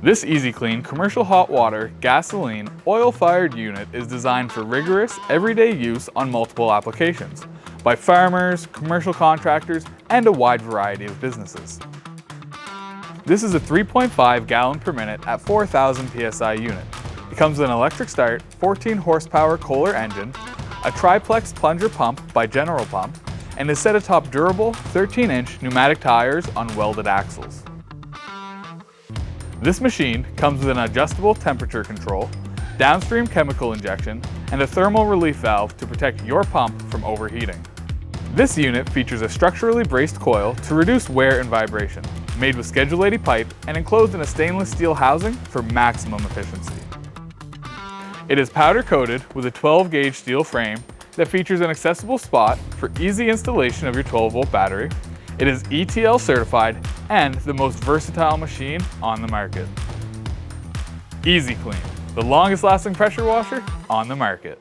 This Easy-Kleen commercial hot water, gasoline, oil-fired unit is designed for rigorous, everyday use on multiple applications by farmers, commercial contractors, and a wide variety of businesses. This is a 3.5 gallon per minute at 4,000 psi unit. It comes with an electric start, 14 horsepower Kohler engine, a triplex plunger pump by General Pump, and is set atop durable 13-inch pneumatic tires on welded axles. This machine comes with an adjustable temperature control, downstream chemical injection, and a thermal relief valve to protect your pump from overheating. This unit features a structurally braced coil to reduce wear and vibration, made with Schedule 80 pipe and enclosed in a stainless steel housing for maximum efficiency. It is powder coated with a 12-gauge steel frame that features an accessible spot for easy installation of your 12-volt battery. It is ETL certified and the most versatile machine on the market. Easy-Kleen, the longest lasting pressure washer on the market.